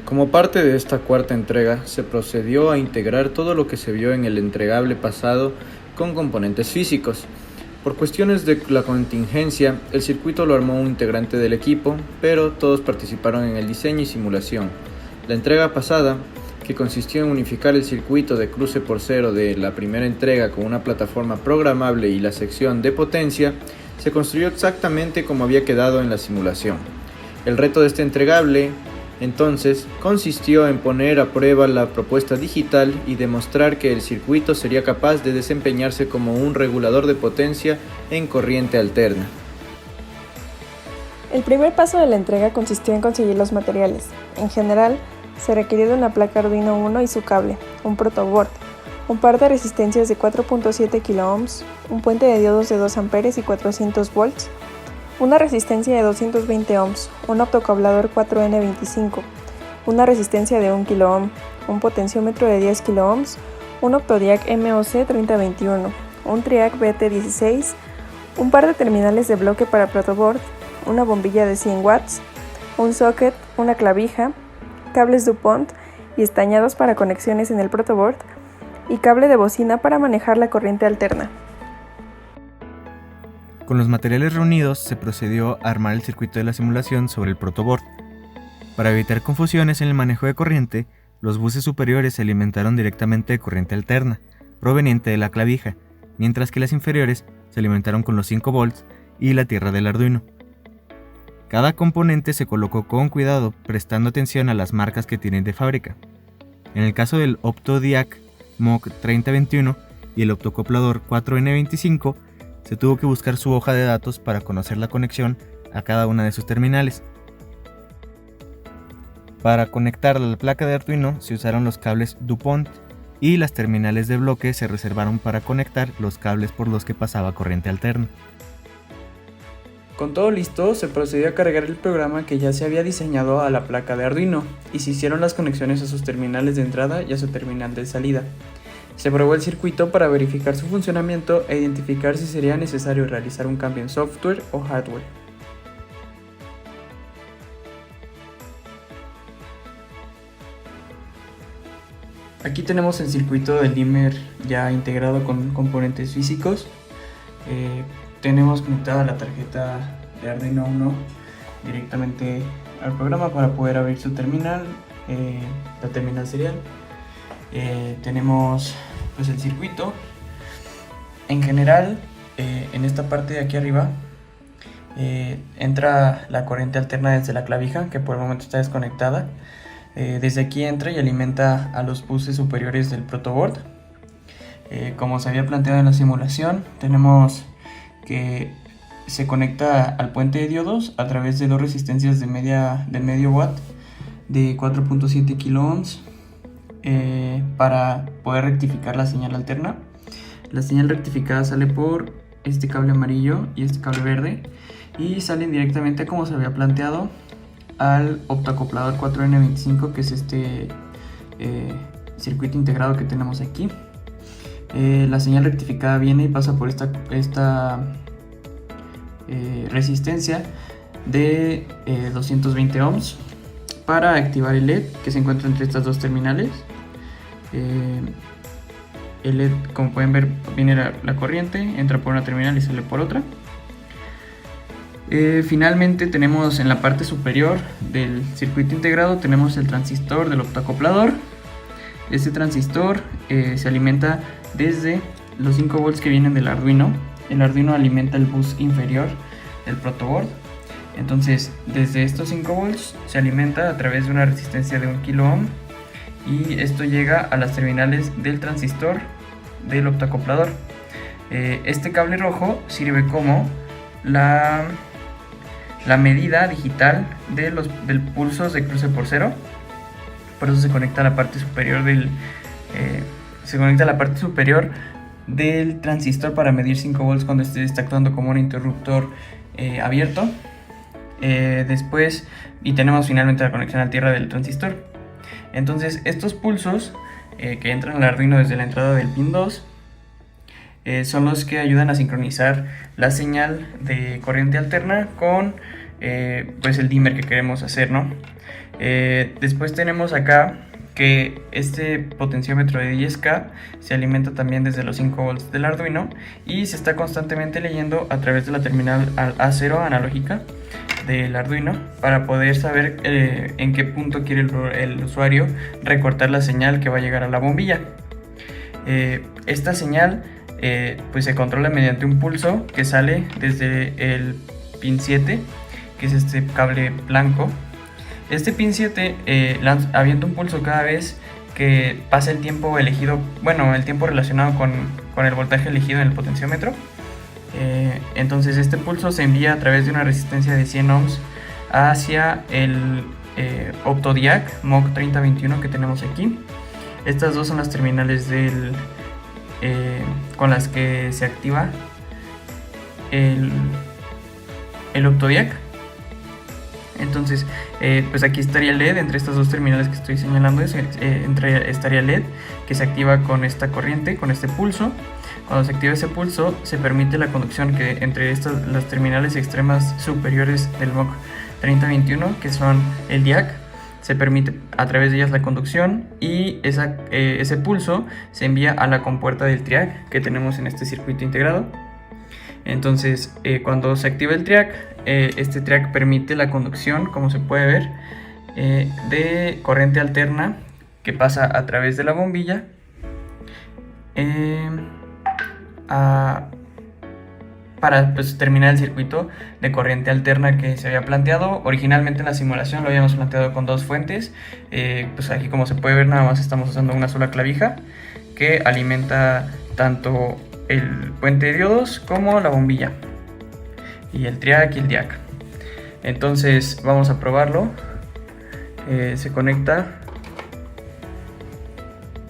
Como parte de esta cuarta entrega, se procedió a integrar todo lo que se vio en el entregable pasado con componentes físicos. Por cuestiones de la contingencia, el circuito lo armó un integrante del equipo, pero todos participaron en el diseño y simulación. La entrega pasada, que consistió en unificar el circuito de cruce por cero de la primera entrega con una plataforma programable y la sección de potencia, se construyó exactamente como había quedado en la simulación. El reto de este entregable, entonces, consistió en poner a prueba la propuesta digital y demostrar que el circuito sería capaz de desempeñarse como un regulador de potencia en corriente alterna. El primer paso de la entrega consistió en conseguir los materiales. En general, se requirió de una placa Arduino Uno y su cable, un protoboard, un par de resistencias de 4.7 kΩ, un puente de diodos de 2 A y 400 volts, una resistencia de 220 ohms, un optocablador 4N25, una resistencia de 1 kΩ, un potenciómetro de 10 kΩ, un optodiac MOC 3021, un triac BT16, un par de terminales de bloque para protoboard, una bombilla de 100 watts, un socket, una clavija, cables DuPont y estañados para conexiones en el protoboard y cable de bocina para manejar la corriente alterna. Con los materiales reunidos se procedió a armar el circuito de la simulación sobre el protoboard. Para evitar confusiones en el manejo de corriente, los buses superiores se alimentaron directamente de corriente alterna, proveniente de la clavija, mientras que las inferiores se alimentaron con los 5 volts y la tierra del Arduino. Cada componente se colocó con cuidado, prestando atención a las marcas que tienen de fábrica. En el caso del optodiac MOC 3021 y el optocoplador 4N25, se tuvo que buscar su hoja de datos para conocer la conexión a cada una de sus terminales. Para conectar la placa de Arduino se usaron los cables DuPont y las terminales de bloque se reservaron para conectar los cables por los que pasaba corriente alterna. Con todo listo, se procedió a cargar el programa que ya se había diseñado a la placa de Arduino y se hicieron las conexiones a sus terminales de entrada y a su terminal de salida. Se probó el circuito para verificar su funcionamiento e identificar si sería necesario realizar un cambio en software o hardware. Aquí tenemos el circuito del dimmer ya integrado con componentes físicos. Tenemos conectada la tarjeta de Arduino Uno directamente al programa para poder abrir su terminal, la terminal serial. Tenemos pues el circuito. En general, en esta parte de aquí arriba entra la corriente alterna desde la clavija, que por el momento está desconectada. Desde aquí entra y alimenta a los buses superiores del protoboard. Como se había planteado en la simulación, tenemos que se conecta al puente de diodos a través de dos resistencias de medio watt de 4.7 kΩ para poder rectificar la señal alterna. La señal rectificada sale por este cable amarillo y este cable verde y salen directamente, como se había planteado, al optocoplador 4N25, que es este circuito integrado que tenemos aquí. La señal rectificada viene y pasa por esta resistencia de 220 ohms para activar el LED que se encuentra entre estas dos terminales. El LED, como pueden ver, viene la corriente, entra por una terminal y sale por otra. Finalmente tenemos en la parte superior del circuito integrado tenemos el transistor del optocoplador. Este transistor se alimenta desde los 5 volts que vienen del Arduino. El Arduino alimenta el bus inferior del protoboard. Entonces, desde estos 5 volts se alimenta a través de una resistencia de 1 kΩ y esto llega a las terminales del transistor del optocoplador. Este cable rojo sirve como la medida digital del pulsos de cruce por cero. Por eso se conecta a la parte superior del transistor para medir 5 volts cuando este está actuando como un interruptor abierto. Y tenemos finalmente la conexión a tierra del transistor. Entonces estos pulsos que entran al Arduino desde la entrada del pin 2 son los que ayudan a sincronizar la señal de corriente alterna con pues el dimmer que queremos hacer, ¿no? Después tenemos acá que este potenciómetro de 10K se alimenta también desde los 5 volts del Arduino y se está constantemente leyendo a través de la terminal A0 analógica del Arduino para poder saber en qué punto quiere el usuario recortar la señal que va a llegar a la bombilla. Esta señal pues se controla mediante un pulso que sale desde el pin 7, que es este cable blanco. Este pin 7 avienta un pulso cada vez que pasa el tiempo elegido, bueno, el tiempo relacionado con el voltaje elegido en el potenciómetro. Entonces este pulso se envía a través de una resistencia de 100 ohms hacia el OptoDiac MOC 3021 que tenemos aquí. Estas dos son las terminales con las que se activa el OptoDiac. Entonces, pues aquí estaría el LED, entre estas dos terminales que estoy señalando, estaría el LED que se activa con esta corriente, con este pulso. Cuando se activa ese pulso, se permite la conducción que entre las terminales extremas superiores del MOC 3021, que son el DIAC, se permite a través de ellas la conducción y ese pulso se envía a la compuerta del TRIAC que tenemos en este circuito integrado. Entonces, cuando se activa el TRIAC, este TRIAC permite la conducción, como se puede ver, de corriente alterna que pasa a través de la bombilla para pues, terminar el circuito de corriente alterna que se había planteado. Originalmente en la simulación lo habíamos planteado con dos fuentes. Pues aquí, como se puede ver, nada más estamos usando una sola clavija que alimenta tanto el puente de diodos como la bombilla, y el TRIAC y el DIAC. Entonces vamos a probarlo. Se conecta,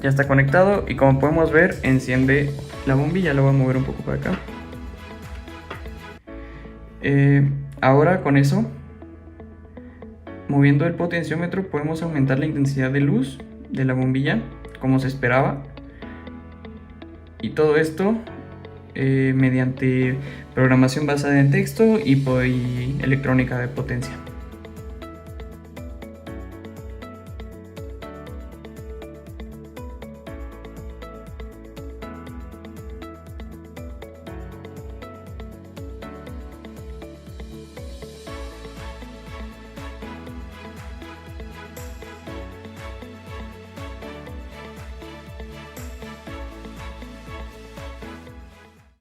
ya está conectado, y como podemos ver enciende la bombilla. Lo voy a mover un poco para acá. Ahora con eso, moviendo el potenciómetro, podemos aumentar la intensidad de luz de la bombilla como se esperaba, y todo esto mediante programación basada en texto y electrónica de potencia.